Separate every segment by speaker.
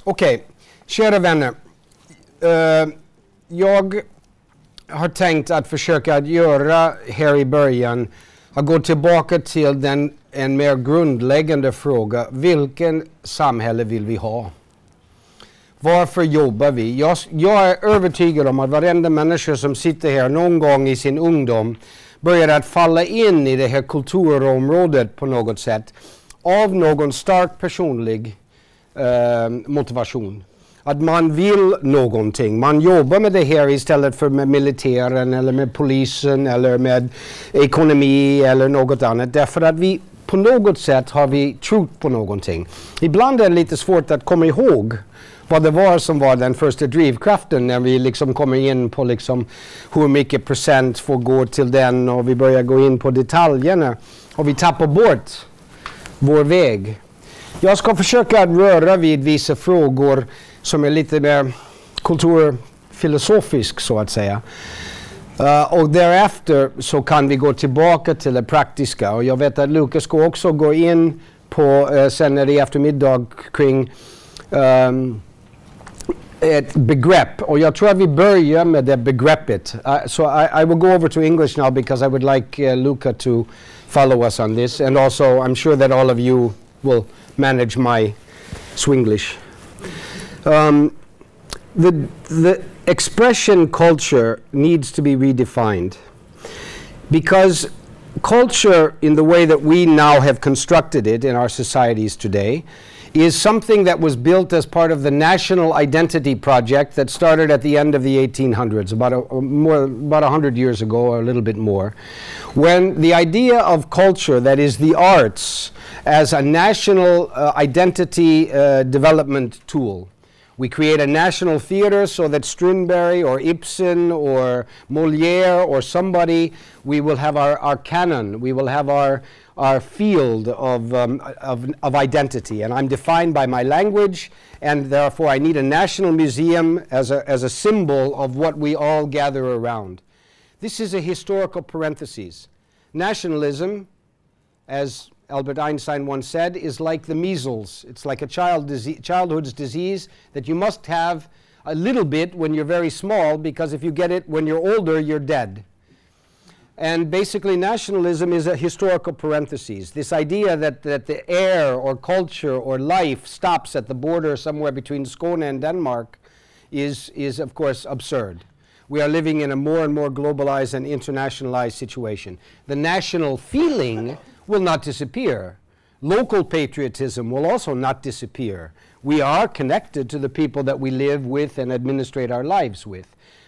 Speaker 1: Okej, kära vänner. Jag har tänkt att försöka göra här i början att gå tillbaka till en mer grundläggande fråga. Vilken samhälle vill vi ha? Varför jobbar vi? Jag är övertygad om att varenda människa som sitter här någon gång i sin ungdom börjar att falla in i det här kulturområdet på något sätt av någon stark personlig motivation. Att man vill någonting. Man jobbar med det här istället för med militären eller med polisen eller med ekonomi eller något annat. Därför att vi på något sätt har vi trott på någonting. Ibland är det lite svårt att komma ihåg vad det var som var den första drivkraften när vi liksom kommer in på liksom hur mycket procent får gå till den och vi börjar gå in på detaljerna och vi tappar bort vår väg. Jag ska försöka röra vid vissa frågor som är lite mer kulturfilosofisk så att säga. Och därefter så kan vi gå tillbaka till det praktiska. Och jag vet att Luca ska också gå in på sen i eftermiddag kring ett begrepp. Och jag tror att vi börjar med det begreppet. So I will go over to English now because I would like Luca to follow us on this. And also I'm sure that all of you will manage my Swinglish. The expression culture needs to be redefined because culture in the way that we now have constructed it in our societies today is something that was built as part of the national identity project that started at the end of the 1800s, about 100 years ago or a little bit more, when the idea of culture, that is the arts, as a national identity development tool. We create a national theater so that Strindberg or Ibsen or Molière or somebody, we will have our canon, we will have our field of identity. And I'm defined by my language, and therefore I need a national museum as a symbol of what we all gather around. This is a historical parenthesis. Nationalism, as Albert Einstein once said, is like the measles. It's like a childhood's disease that you must have a little bit when you're very small, because if you get it when you're older, you're dead. And basically nationalism is a historical parenthesis. This idea that the air or culture or life stops at the border somewhere between Skåne and Denmark is of course absurd. We are living in a more and more globalized and internationalized situation. The national feeling will not disappear. Local patriotism will also not disappear. We are connected to the people that we live with and administrate our lives with.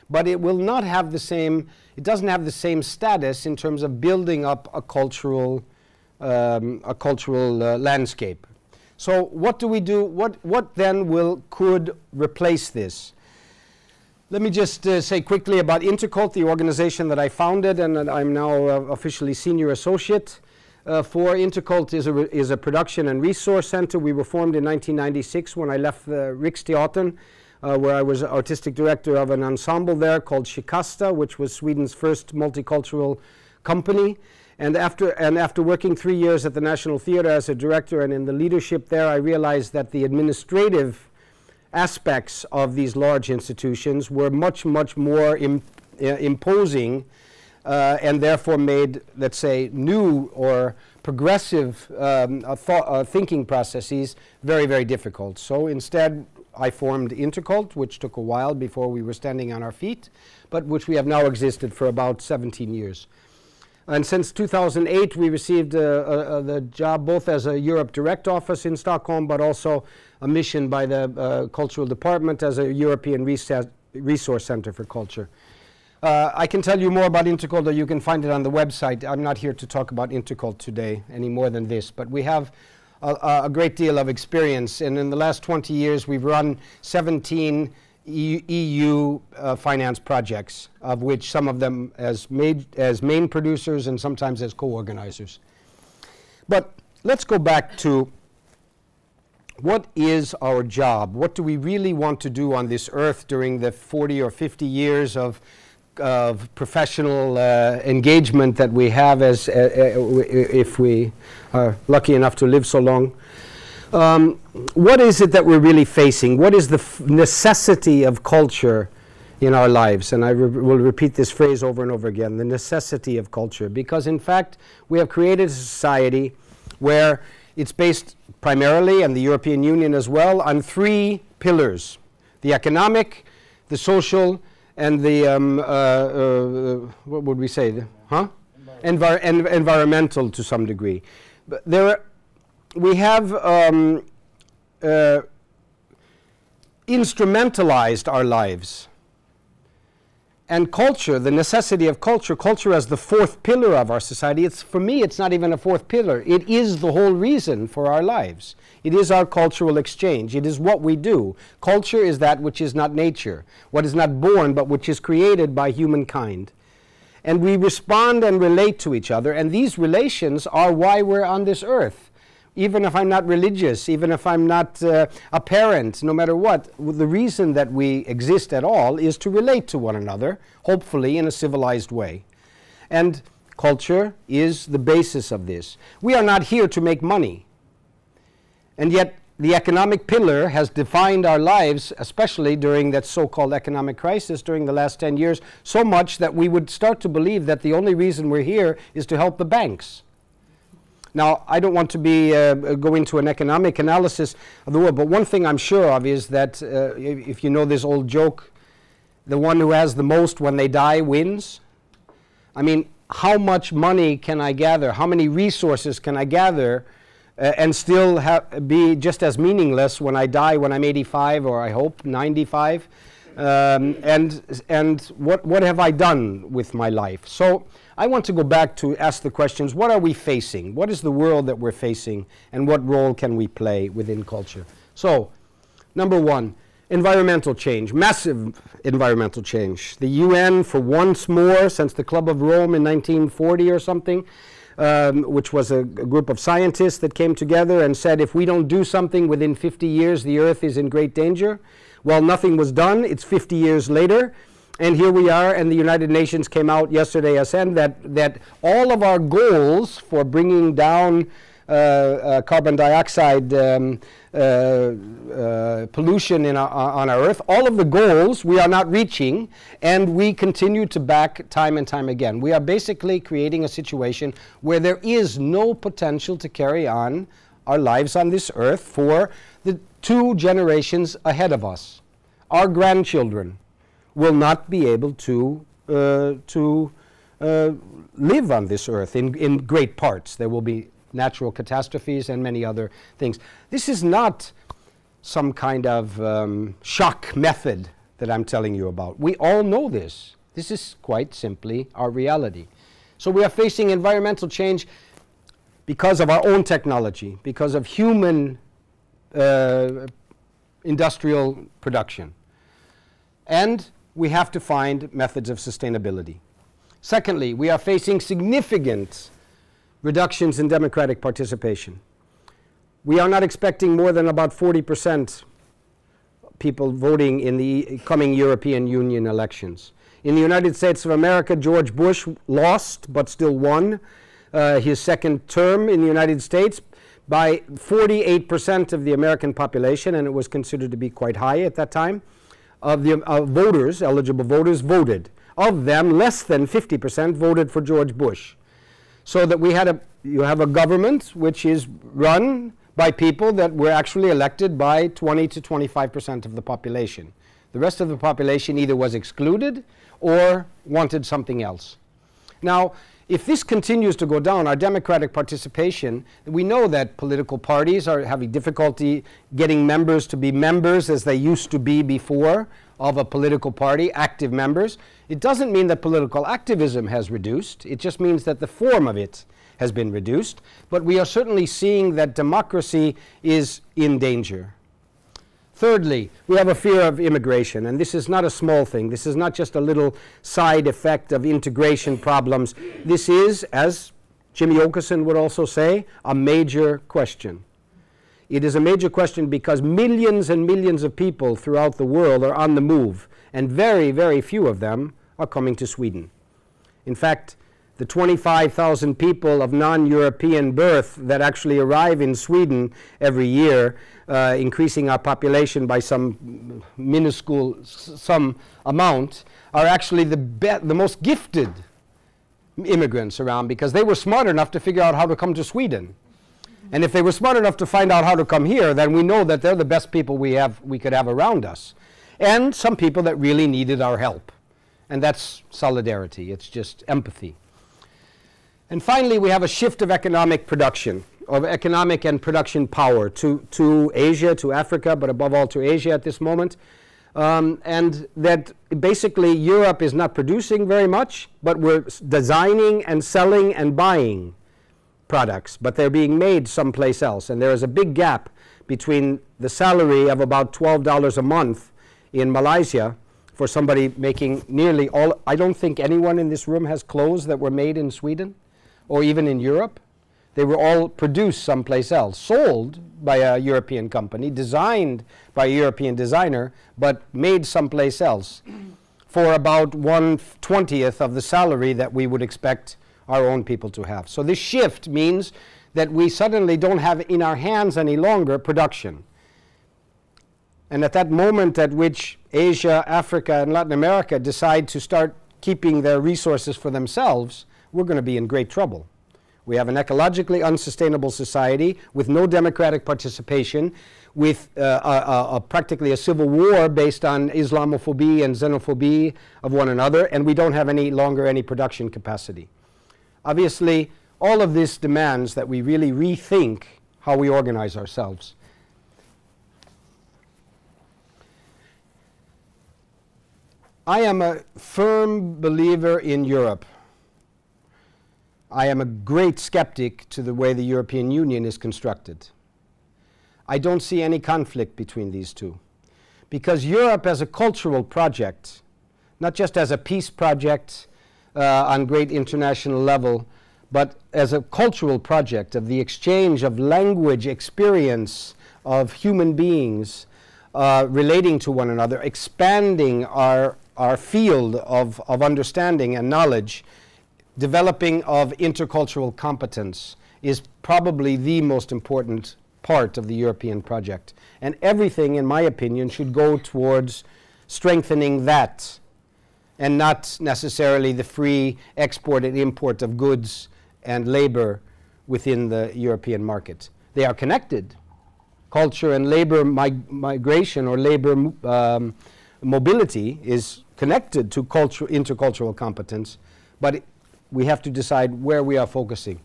Speaker 1: But it will not have the same, it doesn't have the same status in terms of building up a cultural landscape. So what do we do? What then could replace this? Let me just say quickly about Intercult, the organization that I founded and that I'm now officially senior associate. For Intercult is a production and resource center. We were formed in 1996 when I left Riksteatern, where I was artistic director of an ensemble there called Shikasta, which was Sweden's first multicultural company. And after working 3 years at the National Theatre as a director and in the leadership there, I realized that the administrative aspects of these large institutions were much more imposing and therefore made, let's say, new or progressive thinking processes very difficult. So instead, I formed Intercult, which took a while before we were standing on our feet, but which we have now existed for about 17 years. And since 2008, we received the job both as a Europe Direct Office in Stockholm, but also a mission by the Cultural Department as a European Resource Center for Culture. I can tell you more about Intercult, or you can find it on the website. I'm not here to talk about Intercult today any more than this, but we have a great deal of experience, and in the last 20 years we've run 17 EU finance projects, of which some of them as main producers and sometimes as co-organizers. But let's go back to what is our job? What do we really want to do on this earth during the 40 or 50 years of professional engagement that we have if we are lucky enough to live so long? what is it that we're really facing? What is the necessity of culture in our lives? And I will repeat this phrase over and over again, the necessity of culture. Because in fact, we have created a society where it's based primarily, and the European Union as well, on three pillars: the economic, the social, and the, what would we say? Environmental to some degree. But we have instrumentalized our lives. And culture, the necessity of culture, culture as the fourth pillar of our society, for me, it's not even a fourth pillar. It is the whole reason for our lives. It is our cultural exchange. It is what we do. Culture is that which is not nature, what is not born, but which is created by humankind. And we respond and relate to each other, and these relations are why we're on this earth. Even if I'm not religious, even if I'm not a parent, no matter what, the reason that we exist at all is to relate to one another, hopefully in a civilized way. And culture is the basis of this. We are not here to make money. And yet the economic pillar has defined our lives, especially during that so-called economic crisis during the last 10 years, so much that we would start to believe that the only reason we're here is to help the banks. Now, I don't want to go into an economic analysis of the world, but one thing I'm sure of is that, if you know this old joke, the one who has the most when they die wins. I mean, how much money can I gather? How many resources can I gather and still be just as meaningless when I die when I'm 85 or I hope 95? And what have I done with my life? So I want to go back to ask the questions, what are we facing? What is the world that we're facing? And what role can we play within culture? So, number one, environmental change, massive environmental change. The UN, for once more, since the Club of Rome in 1940 or something, which was a group of scientists that came together and said, if we don't do something within 50 years, the Earth is in great danger. Well, nothing was done. It's 50 years later. And here we are, and the United Nations came out yesterday and said that all of our goals for bringing down carbon dioxide pollution on our Earth, all of the goals we are not reaching, and we continue to back time and time again. We are basically creating a situation where there is no potential to carry on our lives on this Earth for the 2 generations ahead of us. Our grandchildren will not be able to live on this Earth in great parts. There will be natural catastrophes and many other things. This is not some kind of shock method that I'm telling you about. We all know this. This is quite simply our reality. So we are facing environmental change because of our own technology, because of human industrial production. And we have to find methods of sustainability. Secondly, we are facing significant reductions in democratic participation. We are not expecting more than about 40% people voting in the coming European Union elections. In the United States of America, George Bush lost, but still won his second term in the United States by 48% of the American population, and it was considered to be quite high at that time. Of the voters, eligible voters, voted. Of them, less than 50% voted for George Bush. So that you have a government which is run by people that were actually elected by 20 to 25% of the population. The rest of the population either was excluded or wanted something else. Now, if this continues to go down, our democratic participation, we know that political parties are having difficulty getting members to be members as they used to be before of a political party, active members. It doesn't mean that political activism has reduced. It just means that the form of it has been reduced. But we are certainly seeing that democracy is in danger. Thirdly, we have a fear of immigration, and this is not a small thing. This is not just a little side effect of integration problems. This is, as Jimmy Åkesson would also say, a major question. It is a major question because millions and millions of people throughout the world are on the move, and very, very few of them are coming to Sweden. In fact, the 25,000 people of non-European birth that actually arrive in Sweden every year, increasing our population by some minuscule amount, are actually the most gifted immigrants around, because they were smart enough to figure out how to come to Sweden. And if they were smart enough to find out how to come here, then we know that they're the best people we could have around us. And some people that really needed our help. And that's solidarity. It's just empathy. And finally, we have a shift of economic production, of economic and production power to Asia, to Africa, but above all to Asia at this moment. And that basically Europe is not producing very much, but we're designing and selling and buying products, but they're being made someplace else. And there is a big gap between the salary of about $12 a month in Malaysia for somebody making nearly all. I don't think anyone in this room has clothes that were made in Sweden or even in Europe. They were all produced someplace else, sold by a European company, designed by a European designer, but made someplace else for about 1/20th of the salary that we would expect our own people to have. So this shift means that we suddenly don't have in our hands any longer production. And at that moment at which Asia, Africa, and Latin America decide to start keeping their resources for themselves, we're going to be in great trouble. We have an ecologically unsustainable society with no democratic participation, with practically a civil war based on Islamophobia and xenophobia of one another, and we don't have any longer any production capacity. Obviously, all of this demands that we really rethink how we organize ourselves. I am a firm believer in Europe. I am a great skeptic to the way the European Union is constructed. I don't see any conflict between these two. Because Europe as a cultural project, not just as a peace project on great international level, but as a cultural project of the exchange of language, experience of human beings relating to one another, expanding our field of understanding and knowledge, developing of intercultural competence is probably the most important part of the European project. And everything, in my opinion, should go towards strengthening that, and not necessarily the free export and import of goods and labor within the European market. They are connected. Culture and labor migration or labor mobility is connected to intercultural competence, but we have to decide where we are focusing.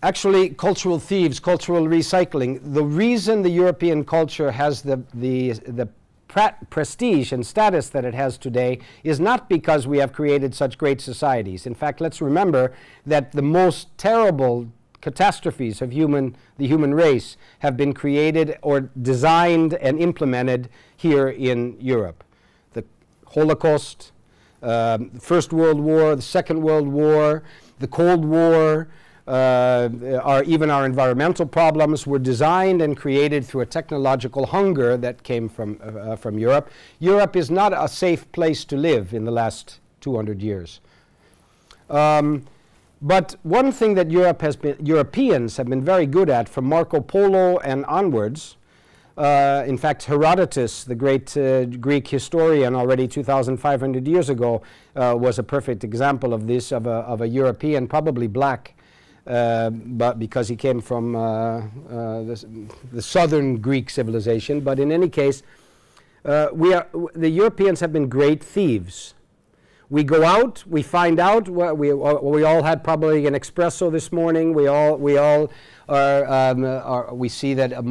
Speaker 1: Actually, cultural thieves, cultural recycling. The reason the European culture has the prestige and status that it has today is not because we have created such great societies. In fact, let's remember that the most terrible catastrophes of the human race have been created or designed and implemented here in Europe. The Holocaust, First World War, the Second World War, the Cold War, even our environmental problems were designed and created through a technological hunger that came from Europe. Europe is not a safe place to live in the last 200 years. But one thing that Europeans have been very good at from Marco Polo and onwards, in fact, Herodotus, the great Greek historian already 2,500 years ago, was a perfect example of this, of a European, probably black, but because he came from the southern Greek civilization. But in any case, the Europeans have been great thieves. We go out, we find out, we all had probably an espresso this morning, we see that a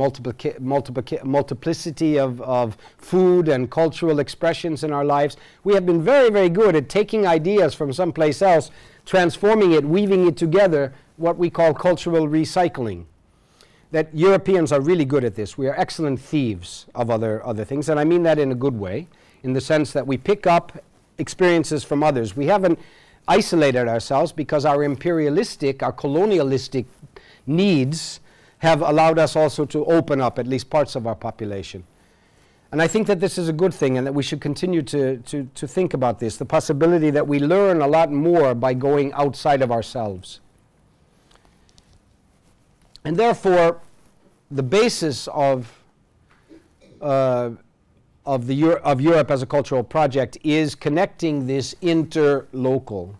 Speaker 1: multiplicity of food and cultural expressions in our lives. We have been very, very good at taking ideas from someplace else, transforming it, weaving it together, what we call cultural recycling. That Europeans are really good at this. We are excellent thieves of other things, and I mean that in a good way, in the sense that we pick up experiences from others. We haven't isolated ourselves because our imperialistic, our colonialistic needs have allowed us also to open up at least parts of our population. And I think that this is a good thing and that we should continue to think about this, the possibility that we learn a lot more by going outside of ourselves. And therefore, the basis of Europe as a cultural project is connecting this interlocal.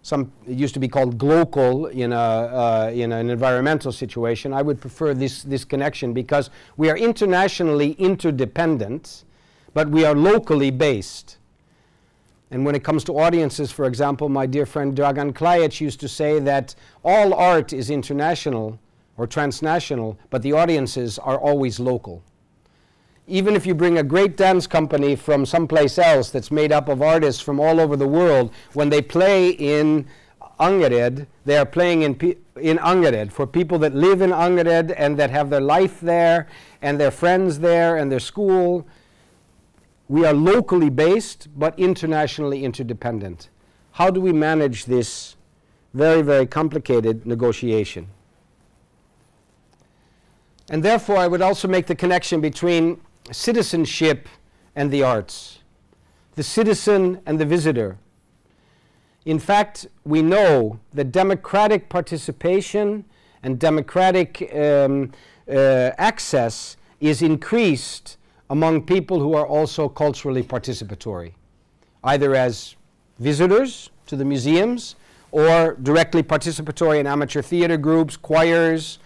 Speaker 1: It used to be called global in an environmental situation. I would prefer this connection because we are internationally interdependent, but we are locally based. And when it comes to audiences, for example, my dear friend Dragan Klajic used to say that all art is international or transnational, but the audiences are always local. Even if you bring a great dance company from someplace else that's made up of artists from all over the world, when they play in Angered, they are playing in Angered for people that live in Angered and that have their life there and their friends there and their school. We are locally based but internationally interdependent. How do we manage this very, very complicated negotiation? And therefore, I would also make the connection between citizenship and the arts, the citizen and the visitor. In fact, we know that democratic participation and democratic access is increased among people who are also culturally participatory, either as visitors to the museums or directly participatory in amateur theater groups, choirs,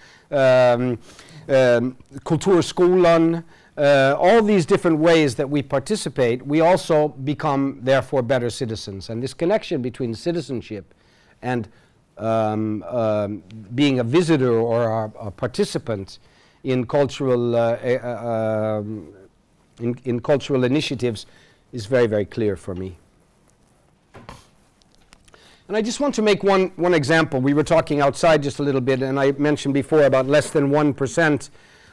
Speaker 1: Kulturskolan, all these different ways that we participate, we also become, therefore, better citizens. And this connection between citizenship and being a visitor or a participant in cultural, in cultural initiatives is very, very clear for me. And I just want to make one example. We were talking outside just a little bit, and I mentioned before about less than 1%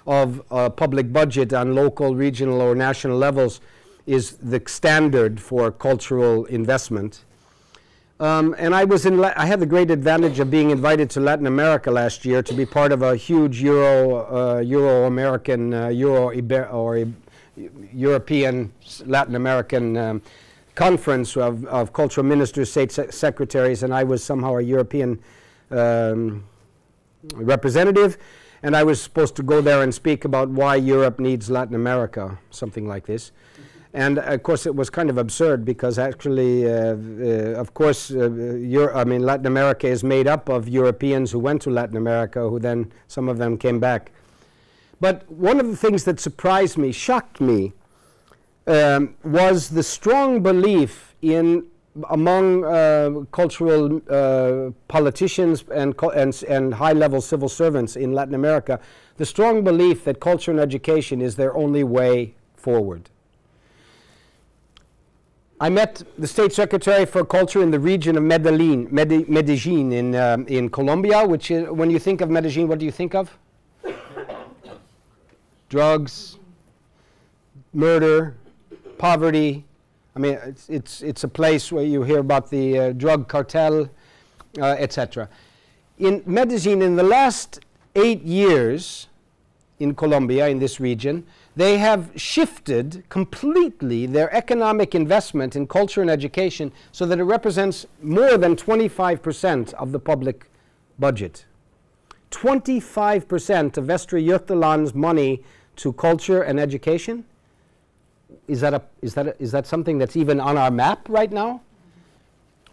Speaker 1: of public budget on local, regional, or national levels is the standard for cultural investment. And I had the great advantage of being invited to Latin America last year to be part of a huge Euro-American, European Latin American conference of cultural ministers, state secretaries, and I was somehow a European representative. And I was supposed to go there and speak about why Europe needs Latin America, something like this. And of course it was kind of absurd because actually, of course, Latin America is made up of Europeans who went to Latin America, who then, some of them came back. But one of the things that surprised me, shocked me, was the strong belief among cultural politicians and high-level civil servants in Latin America, the strong belief that culture and education is their only way forward. I met the State Secretary for Culture in the region of Medellin in Colombia, which is, when you think of Medellin, what do you think of? Drugs, murder, poverty. I mean, it's a place where you hear about the drug cartel, etc. In Medellin, in the last 8 years in Colombia, in this region, they have shifted completely their economic investment in culture and education so that it represents more than 25% of the public budget. 25% of Västra Götaland's money to culture and education. Is that something that's even on our map right now?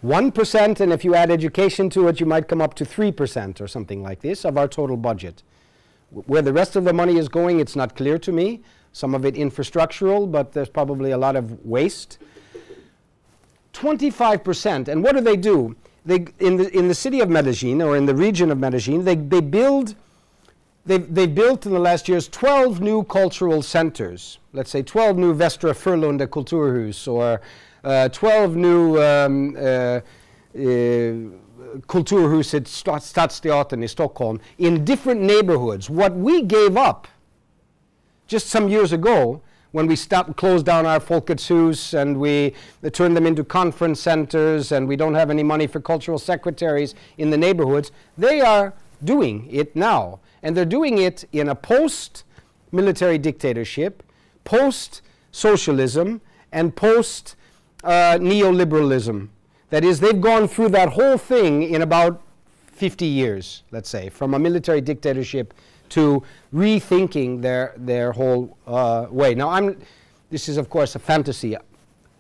Speaker 1: 1%, and if you add education to it, you might come up to 3% or something like this of our total budget. Where the rest of the money is going, it's not clear to me. Some of it infrastructural, but there's probably a lot of waste. 25%, and what do? In the city of Medellin, or in the region of Medellin, they've built in the last years 12 new cultural centers. Let's say 12 new Västra Frölunda Kulturhus, or 12 new Kulturhuset Stadsteatern in Stockholm, in different neighborhoods. What we gave up just some years ago, when we closed down our Folkets Hus and we turned them into conference centers and we don't have any money for cultural secretaries in the neighborhoods, they are doing it now. And they're doing it in a post-military dictatorship, post socialism and post-neoliberalism. That is, they've gone through that whole thing in about 50 years, let's say, from a military dictatorship to rethinking their whole way. Now, this is, of course, a fantasy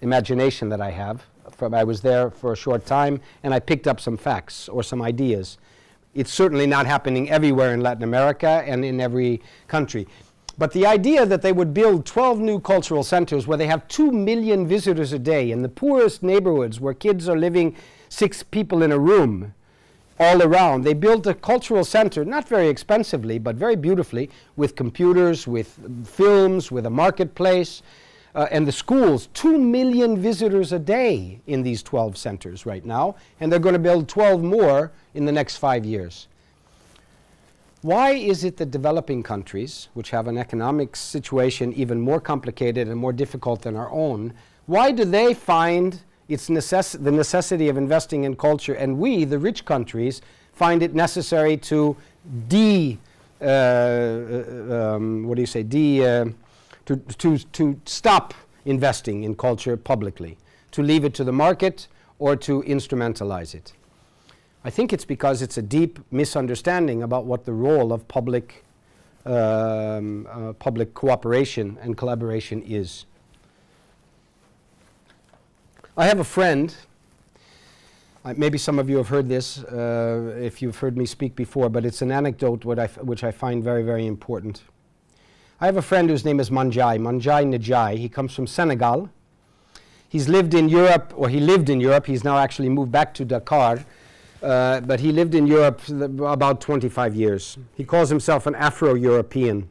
Speaker 1: imagination that I have. I was there for a short time, and I picked up some facts or some ideas. It's certainly not happening everywhere in Latin America and in every country. But the idea that they would build 12 new cultural centers where they have 2 million visitors a day in the poorest neighborhoods where kids are living 6 people in a room all around. They built a cultural center, not very expensively, but very beautifully, with computers, with films, with a marketplace, and the schools. 2 million visitors a day in these 12 centers right now, and they're going to build 12 more in the next 5 years. Why is it that developing countries, which have an economic situation even more complicated and more difficult than our own, why do they find it's the necessity of investing in culture, and we, the rich countries, find it necessary to to stop investing in culture publicly, to leave it to the market or to instrumentalize it? I think it's because it's a deep misunderstanding about what the role of public cooperation and collaboration is. I have a friend, maybe some of you have heard this if you've heard me speak before, but it's an anecdote which I find very, very important. I have a friend whose name is Manjai Njai. He comes from Senegal. He's lived in Europe, or he lived in Europe. He's now actually moved back to Dakar. But he lived in Europe about 25 years. He calls himself an Afro-European.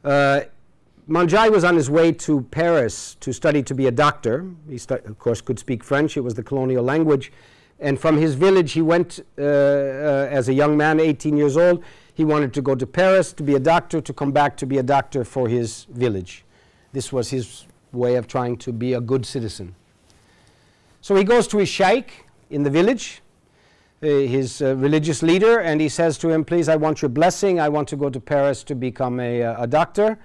Speaker 1: Manjai was on his way to Paris to study to be a doctor. He, of course, could speak French. It was the colonial language. And from his village, he went as a young man, 18 years old. He wanted to go to Paris to be a doctor, to come back to be a doctor for his village. This was his way of trying to be a good citizen. So he goes to his sheikh in the village, his religious leader, and he says to him, please, I want your blessing. I want to go to Paris to become a doctor.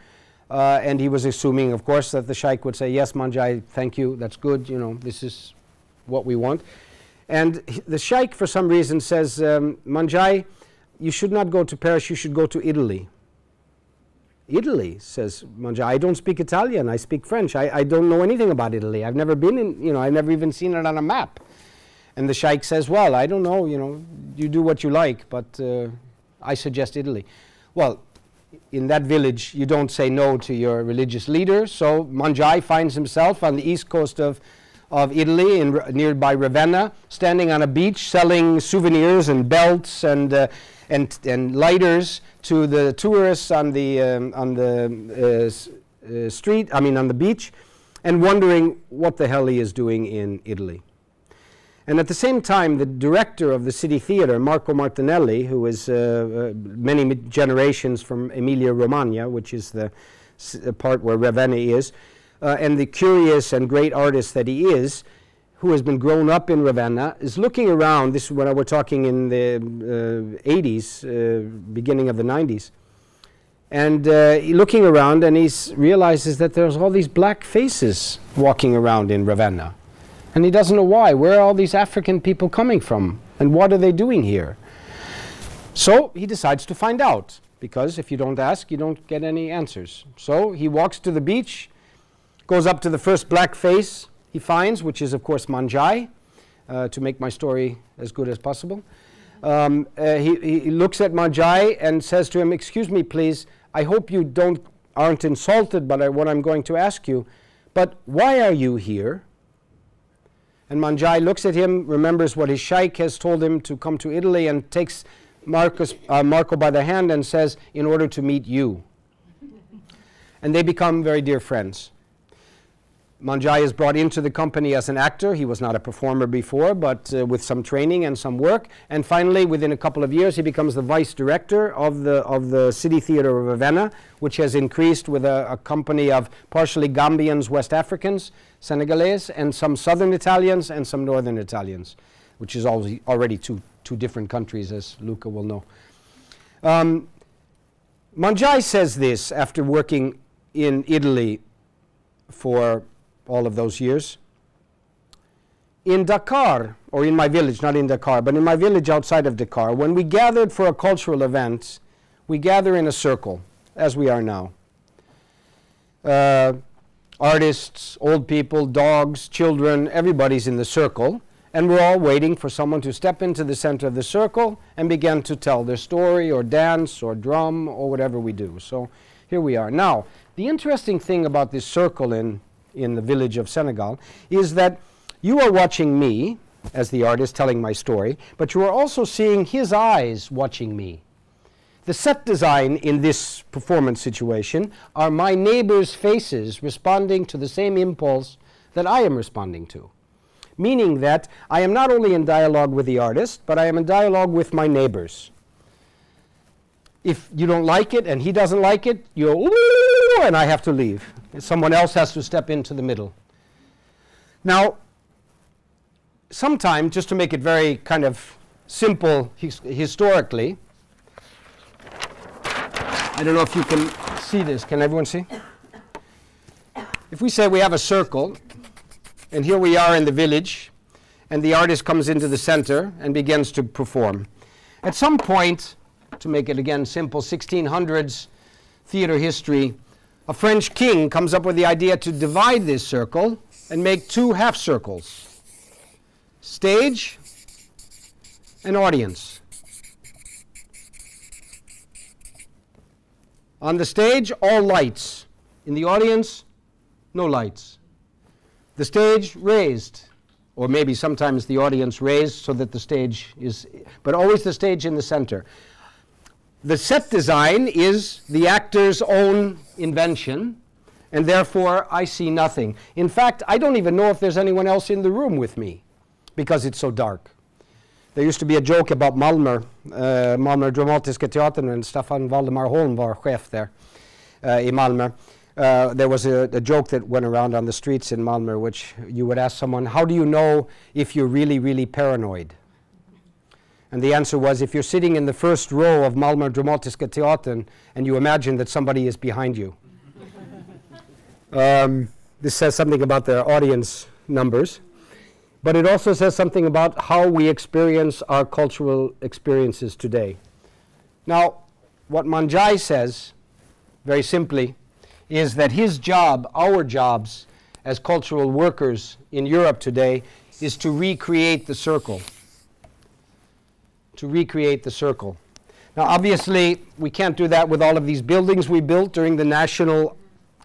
Speaker 1: And he was assuming, of course, that the sheikh would say, yes, Manjai, thank you, that's good, you know, this is what we want. And the sheikh, for some reason, says, Manjai, you should not go to Paris, you should go to Italy. Italy, says Manjai, I don't speak Italian, I speak French. I don't know anything about Italy. I've never been in, you know, I've never even seen it on a map. And the sheikh says, well, I don't know, you know, you do what you like, but I suggest Italy. Well, in that village, you don't say no to your religious leader, so Manjai finds himself on the east coast of Italy, nearby Ravenna, standing on a beach, selling souvenirs and belts and lighters to the tourists on the street, I mean on the beach, and wondering what the hell he is doing in Italy. And at the same time, the director of the city theater, Marco Martinelli, who is many generations from Emilia-Romagna, which is the part where Ravenna is, and the curious and great artist that he is, who has been grown up in Ravenna, is looking around. This is when we're talking in the 80s, beginning of the 90s. And looking around, and he realizes that there's all these black faces walking around in Ravenna. And he doesn't know why. Where are all these African people coming from? And what are they doing here? So he decides to find out, because if you don't ask, you don't get any answers. So he walks to the beach, goes up to the first black face he finds, which is, of course, Manjai, to make my story as good as possible. He looks at Manjai and says to him, excuse me, please, I hope you aren't insulted by what I'm going to ask you, but why are you here? And Manjai looks at him, remembers what his sheikh has told him to come to Italy, and takes Marco by the hand and says, in order to meet you. And they become very dear friends. Manjai is brought into the company as an actor. He was not a performer before, but with some training and some work. And finally, within a couple of years, he becomes the vice director of the City Theatre of Ravenna, which has increased with a company of partially Gambians, West Africans, Senegalese, and some southern Italians and some northern Italians, which is already two different countries, as Luca will know. Manjai says this after working in Italy for all of those years. In Dakar, or in my village, not in Dakar, but in my village outside of Dakar, when we gathered for a cultural event, we gather in a circle, as we are now. Artists, old people, dogs, children, everybody's in the circle, and we're all waiting for someone to step into the center of the circle and begin to tell their story or dance or drum or whatever we do. So here we are. Now, the interesting thing about this circle in the village of Senegal is that you are watching me as the artist telling my story, but you are also seeing his eyes watching me. The set design in this performance situation are my neighbors' faces responding to the same impulse that I am responding to. Meaning that I am not only in dialogue with the artist, but I am in dialogue with my neighbors. If you don't like it and he doesn't like it, you go, ooh, and I have to leave. And someone else has to step into the middle. Now, sometimes, just to make it very kind of simple historically, I don't know if you can see this. Can everyone see? If we say we have a circle, and here we are in the village, and the artist comes into the center and begins to perform. At some point, to make it again simple, 1600s theater history, a French king comes up with the idea to divide this circle and make two half circles. Stage and audience. On the stage, all lights. In the audience, no lights. The stage raised, or maybe sometimes the audience raised so that the stage is, but always the stage in the center. The set design is the actor's own invention, and therefore I see nothing. In fact, I don't even know if there's anyone else in the room with me, because it's so dark. There used to be a joke about Malmö, Malmö Dramatiska Teatern, and Staffan Valdemar Holm var chef there in Malmö. There was a joke that went around on the streets in Malmö, which you would ask someone, how do you know if you're really, really paranoid? And the answer was, if you're sitting in the first row of Malmö Dramatiska Teatern and you imagine that somebody is behind you. This says something about their audience numbers. But it also says something about how we experience our cultural experiences today. Now, what Manjai says, very simply, is that his job, our jobs as cultural workers in Europe today, is to recreate the circle. To recreate the circle. Now, obviously, we can't do that with all of these buildings we built during the national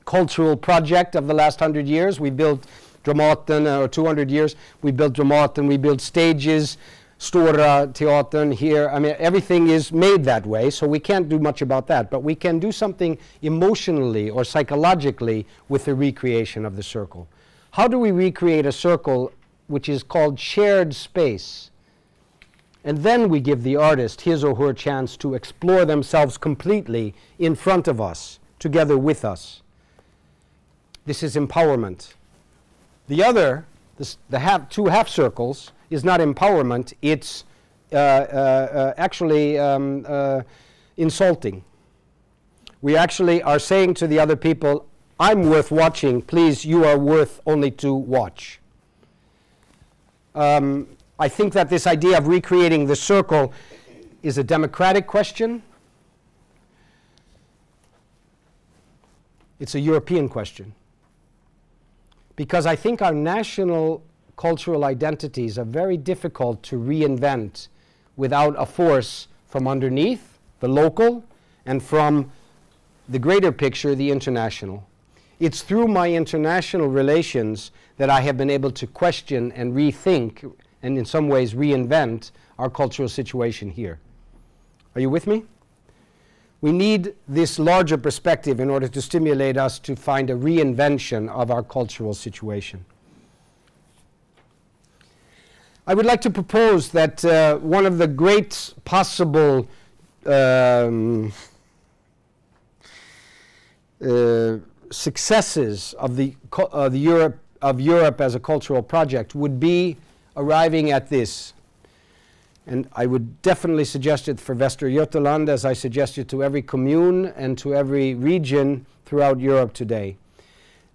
Speaker 1: cultural project of the last 100 years. We built Dramaten, or 200 years, we built Dramaten, we built stages, Stora Teatern here. I mean, everything is made that way, so we can't do much about that. But we can do something emotionally or psychologically with the recreation of the circle. How do we recreate a circle which is called shared space? And then we give the artist his or her chance to explore themselves completely in front of us, together with us. This is empowerment. The other, two half circles, is not empowerment, it's actually insulting. We actually are saying to the other people, I'm worth watching, please, you are worth only to watch. I think that this idea of recreating the circle is a democratic question. It's a European question. Because I think our national cultural identities are very difficult to reinvent without a force from underneath, the local, and from the greater picture, the international. It's through my international relations that I have been able to question and rethink, and in some ways reinvent, our cultural situation here. Are you with me? We need this larger perspective in order to stimulate us to find a reinvention of our cultural situation. I would like to propose that one of the great possible successes of Europe as a cultural project would be arriving at this. And I would definitely suggest it for Västergötland, as I suggest it to every commune and to every region throughout Europe today.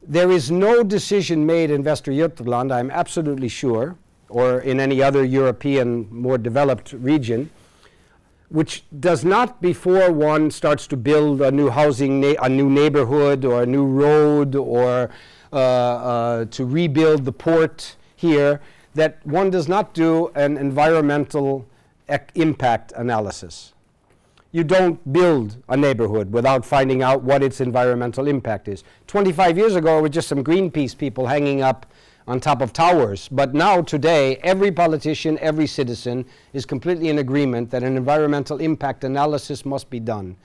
Speaker 1: There is no decision made in Västra Götaland, I'm absolutely sure, or in any other European, more developed region, which does not, before one starts to build a new housing, a new neighborhood, or a new road, or to rebuild the port here, that one does not do an environmental impact analysis. You don't build a neighborhood without finding out what its environmental impact is. 25 years ago, it was just some Greenpeace people hanging up on top of towers. But now, today, every politician, every citizen is completely in agreement that an environmental impact analysis must be done.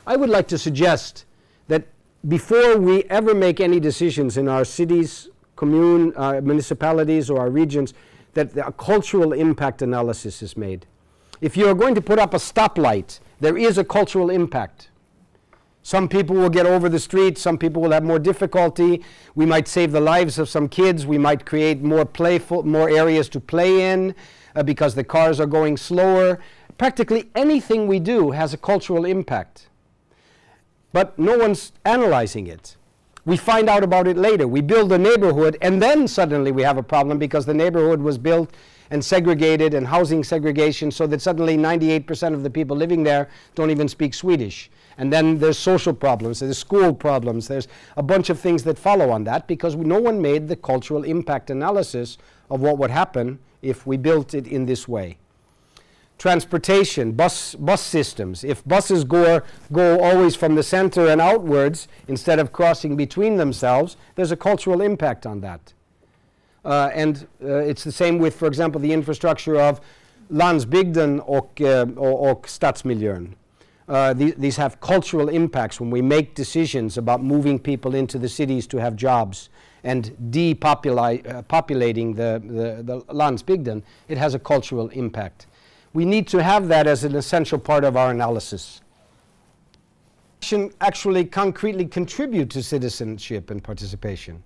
Speaker 1: I would like to suggest that before we ever make any decisions in our cities, municipalities, or our regions, that a cultural impact analysis is made. If you are going to put up a stoplight, there is a cultural impact. Some people will get over the street, some people will have more difficulty. We might save the lives of some kids, we might create more areas to play in because the cars are going slower. Practically anything we do has a cultural impact. But no one's analyzing it. We find out about it later. We build a neighborhood and then suddenly we have a problem because the neighborhood was built and segregated and housing segregation so that suddenly 98% of the people living there don't even speak Swedish. And then there's social problems, there's school problems, there's a bunch of things that follow on that because no one made the cultural impact analysis of what would happen if we built it in this way. Transportation, bus systems. If buses go always from the center and outwards instead of crossing between themselves, there's a cultural impact on that. It's the same with, for example, the infrastructure of landsbygden och stadsmiljön. These have cultural impacts when we make decisions about moving people into the cities to have jobs and depopulating the landsbygden. It has a cultural impact. We need to have that as an essential part of our analysis. Actually concretely contribute to citizenship and participation.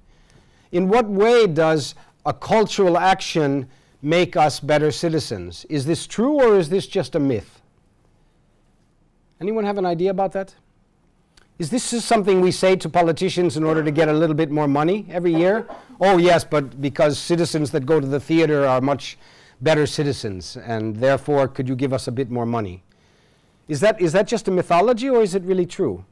Speaker 1: In what way does a cultural action make us better citizens? Is this true or is this just a myth? Anyone have an idea about that? Is this just something we say to politicians in order to get a little bit more money every year? Oh yes, but because citizens that go to the theater are much better citizens and therefore could you give us a bit more money? Is that just a mythology or is it really true?